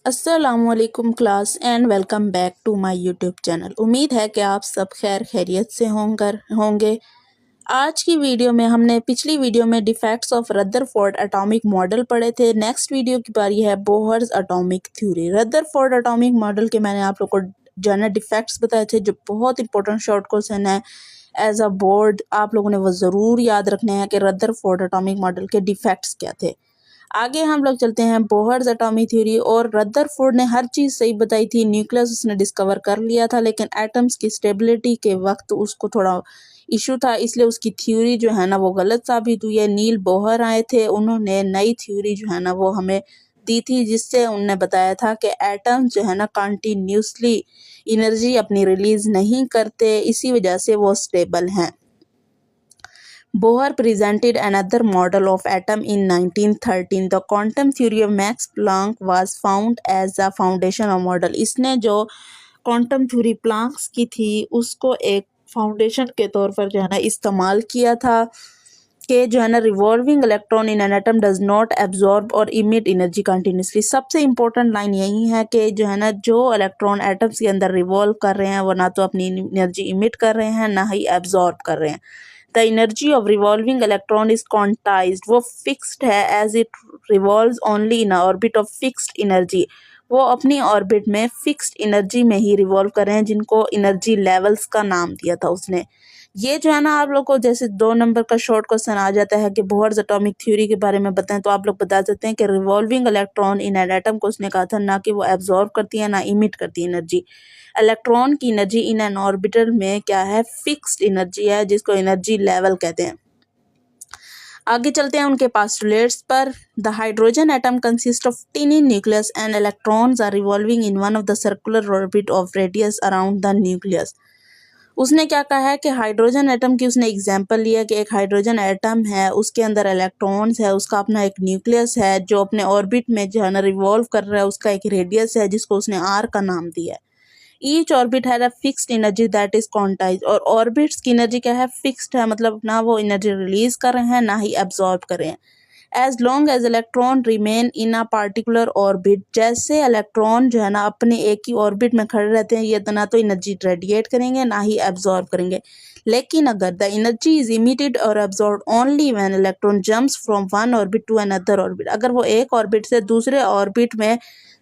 अस्सलामुअलैकुम class and welcome back to my YouTube channel. उम्मीद है कि आप सब खैर खैरियत से होंगे। आज की वीडियो में हमने पिछली वीडियो में defects of Rutherford atomic model पढ़े थे। नेक्स्ट वीडियो की बारी है Bohr's atomic theory. Rutherford atomic model के मैंने आप लोग को जनरल डिफेक्ट्स बताए थे जो बहुत इंपॉर्टेंट शॉर्ट क्वेश्चन है। एज अ बोर्ड आप लोगों ने वो ज़रूर याद रखने हैं कि रदरफोर्ड एटॉमिक मॉडल के डिफेक्ट्स क्या थे। आगे हम लोग चलते हैं बोहर्स एटॉमिक थ्योरी। और रदरफोर्ड ने हर चीज़ सही बताई थी, न्यूक्लियस उसने डिस्कवर कर लिया था, लेकिन एटम्स की स्टेबिलिटी के वक्त उसको थोड़ा इशू था, इसलिए उसकी थ्योरी जो है ना वो गलत साबित हुई है। नील बोहर आए थे, उन्होंने नई थ्योरी जो है ना वो हमें दी थी, जिससे उन्होंने बताया था कि एटम्स जो है ना कंटिन्यूसली एनर्जी अपनी रिलीज नहीं करते, इसी वजह से वो स्टेबल हैं। Bohr presented another model of atom in 1913. The quantum theory of Max Planck was found as the foundation of model. इसने जो क्वांटम थ्योरी प्लांक्स की थी उसको एक फाउंडेशन के तौर पर जो है ना इस्तेमाल किया था कि जो है ना revolving electron in an atom does not absorb और इमिट एनर्जी कंटिन्यूसली। सबसे इंपॉर्टेंट लाइन यही है कि जो है ना जो इलेक्ट्रॉन एटम्स के अंदर रिवॉल्व कर रहे हैं वो ना तो अपनी एनर्जी इमिट कर रहे हैं ना ही एब्जॉर्ब कर रहे हैं। The energy of revolving electron is quantized, वो फिक्स्ड है as it revolves only in orbit of fixed energy. वो अपनी ऑर्बिट में फिक्स्ड एनर्जी में ही रिवॉल्व कर रहे हैं, जिनको एनर्जी लेवल्स का नाम दिया था उसने। ये जो है ना आप लोग को जैसे 2 नंबर का शॉर्ट क्वेश्चन आ जाता है कि बोहर्स एटॉमिक थ्योरी के बारे में बताएं, तो आप लोग बता सकते हैं कि revolving electron in an atom को उसने कहा था ना कि वो एब्जॉर्ब करती है ना इमिट करती है एनर्जी। इलेक्ट्रॉन की एनर्जी इन एन ऑर्बिटल में क्या है, फिक्स्ड एनर्जी है, जिसको एनर्जी लेवल कहते हैं। आगे चलते हैं उनके पास्टुलेट्स पर। The hydrogen atom consist of tiny nucleus and electrons are revolving in one of the circular orbit of radius around the nucleus. उसने क्या कहा है कि हाइड्रोजन एटम की उसने एग्जांपल लिया कि एक हाइड्रोजन एटम है, उसके अंदर इलेक्ट्रॉन्स है, उसका अपना एक न्यूक्लियस है जो अपने ऑर्बिट में जो है ना रिवॉल्व कर रहा है, उसका एक रेडियस है जिसको उसने आर का नाम दिया है। Each orbit has a fixed energy that is quantized, और ऑर्बिट्स की एनर्जी क्या है, फिक्स्ड है, मतलब ना वो एनर्जी रिलीज कर रहे हैं ना ही एब्जॉर्ब कर रहे हैं। As long as electron remain in a particular orbit, जैसे इलेक्ट्रॉन जो है ना अपने एक ही ऑर्बिट में खड़े रहते हैं, ये ना तो एनर्जी रेडिएट करेंगे ना ही एब्जॉर्ब करेंगे। लेकिन अगर द एनर्जी इज इमिटेड और absorb only when electron jumps from one orbit to another orbit, अगर वो एक ऑर्बिट से दूसरे ऑर्बिट में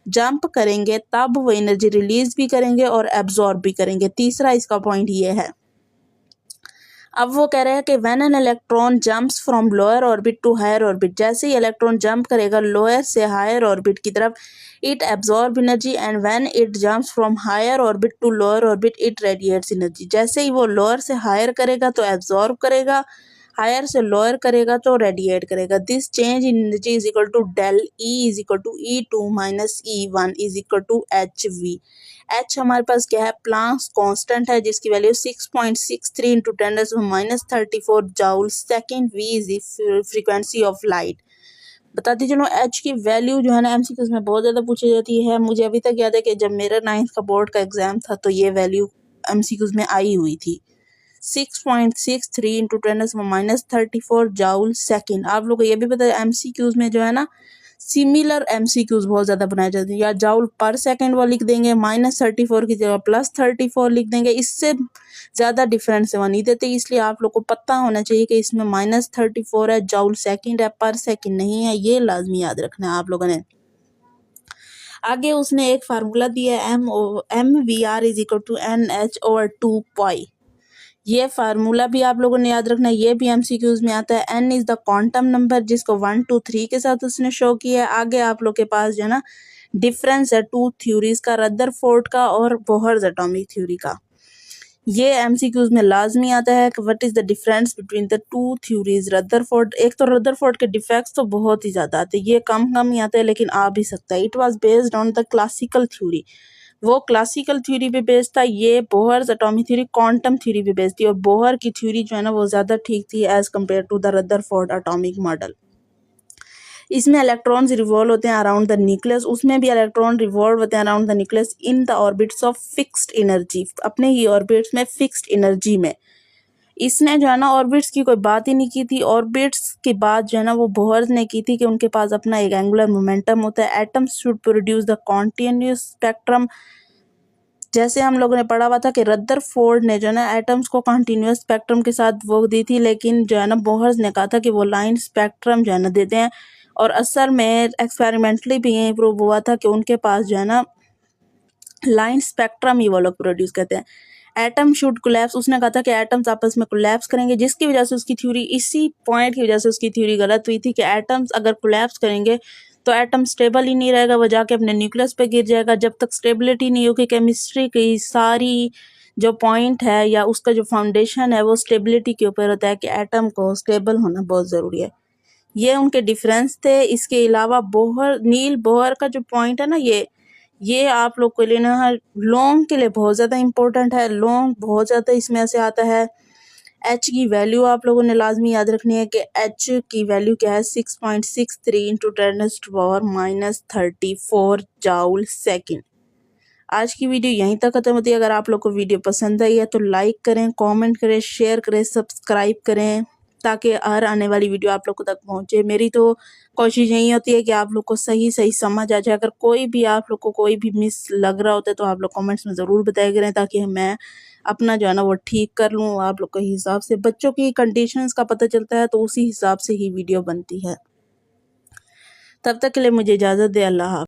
जंप करेंगे तब वो एनर्जी रिलीज भी करेंगे और एब्जॉर्ब भी करेंगे। तीसरा इसका पॉइंट ये है। अब वो कह रहे हैं कि when an electron jumps from lower orbit to higher orbit, जैसे ही इलेक्ट्रॉन जंप करेगा लोअर से हायर ऑर्बिट की तरफ, it absorb energy, and when it jumps from higher orbit to lower orbit it radiates energy. जैसे ही वो lower से हायर करेगा तो एब्जॉर्ब करेगा, हायर से लोअर करेगा तो रेडिएट करेगा। This change in energy is equal to del E is equal to E2 minus E1 is equal to HV। H हमारे पास क्या है, प्लांक्स कांस्टेंट है जिसकी value 6.63 into 10⁻³ joule second. V is the frequency of light. बताती चलो H की value जो है ना एमसीक्यूज में बहुत ज़्यादा पूछी जाती है। मुझे अभी तक याद है कि जब मेरा 9th का बोर्ड का एग्जाम था तो ये वैल्यू एमसीक्यूज में आई हुई थी, 6.63 इंटू 10⁻³ जाउल सेकेंड। आप लोग को ये भी पता है एमसीक्यूज में जो है ना सिमिलर एमसीक्यूज बहुत ज़्यादा बनाए जाते हैं, या जाउल पर सेकेंड वो लिख देंगे, -34 की जगह +34 लिख देंगे, इससे ज़्यादा डिफरेंस वो नहीं देते। इसलिए आप लोग को पता होना चाहिए कि इसमें -34 है, जाउल सेकेंड है, पर सेकेंड नहीं है, ये लाजमी याद रखना है आप लोगों ने। आगे उसने एक फार्मूला दिया है, MVR is equal to NH/2 ये फार्मूला भी आप लोगों ने याद रखना है, ये भी एमसीक्यूज में आता है। n is the quantum number जिसको 1 2 3 के साथ उसने शो किया है। आगे आप लोग के पास जो है ना डिफरेंस है टू थ्योरीज का, रदरफोर्ड का और बोहर्स एटॉमिक थ्योरी का। ये एमसीक्यूज में लाजमी आता है कि what is the difference between the two theories. Rutherford, एक तो रदरफोर्ड के डिफेक्ट्स तो बहुत ही ज़्यादा आते हैं, ये कम कम ही आते हैं लेकिन आ भी सकता है। It was based on the classical theory, वो क्लासिकल थ्योरी पे बेस्ड था। ये Bohr's atomic theory quantum theory पे बेस्ड थी, और बोहर की थ्योरी जो है ना वो ज़्यादा ठीक थी as compare to the Rutherford atomic model. इसमें इलेक्ट्रॉन्स रिवॉल्व होते हैं अराउंड द न्यूक्लियस, उसमें भी इलेक्ट्रॉन रिवॉल्व होते हैं around the nucleus in the orbits of fixed energy, अपने ही ऑर्बिट्स में फिक्स्ड एनर्जी में। इसने जो है ना ऑर्बिट्स की कोई बात ही नहीं की थी। ऑर्बिट्स की बात जो है ना वो बोहर ने की थी कि उनके पास अपना एक एंगुलर मोमेंटम होता है। Atoms should produce the continuous spectrum. जैसे हम लोगों ने पढ़ा हुआ था कि रदरफोर्ड ने जो है ना एटम्स को कंटिन्यूअस स्पेक्ट्रम के साथ वो दी थी, लेकिन जो है ना बोहर्स ने कहा था कि वो लाइन स्पेक्ट्रम जो है ना देते हैं। और असल में एक्सपेरिमेंटली भी ये प्रूव हुआ था कि उनके पास जो है ना लाइन स्पेक्ट्रम ही वो लोग प्रोड्यूस करते हैं। एटम शुड कोलैप्स, उसने कहा था कि एटम्स आपस में कोलैप्स करेंगे, जिसकी वजह से उसकी थ्योरी, इसी पॉइंट की वजह से उसकी थ्योरी गलत हुई थी कि एटम्स अगर कोलैप्स करेंगे तो एटम स्टेबल ही नहीं रहेगा, वो जाके अपने न्यूक्लियस पे गिर जाएगा। जब तक स्टेबिलिटी नहीं होगी, केमिस्ट्री की सारी जो पॉइंट है या उसका जो फाउंडेशन है वो स्टेबिलिटी के ऊपर होता है कि एटम को स्टेबल होना बहुत ज़रूरी है। ये उनके डिफरेंस थे। इसके अलावा बोहर, नील बोहर का जो पॉइंट है ना, ये आप लोग को लेना लॉन्ग के लिए बहुत ज़्यादा इम्पोर्टेंट है। लॉन्ग बहुत ज़्यादा इसमें से आता है। एच की वैल्यू आप लोगों ने लाजमी याद रखनी है कि एच की वैल्यू क्या है, 6.63 इंटू 10⁻34 जाउल सेकेंड। आज की वीडियो यहीं तक खत्म होती है। अगर आप लोग को वीडियो पसंद आई है तो लाइक करें, कमेंट करें, शेयर करें, सब्सक्राइब करें, ताकि हर आने वाली वीडियो आप लोगों तक पहुंचे। मेरी तो कोशिश यही होती है कि आप लोग को सही सही समझ आ जाए। अगर कोई भी आप लोग को कोई भी मिस लग रहा होता है तो आप लोग कमेंट्स में ज़रूर बताया करें, ताकि मैं अपना जो है ना वो ठीक कर लूँ। आप लोग के हिसाब से बच्चों की कंडीशंस का पता चलता है तो उसी हिसाब से ही वीडियो बनती है। तब तक के लिए मुझे इजाज़त दे। अल्लाह हाफ़िज़।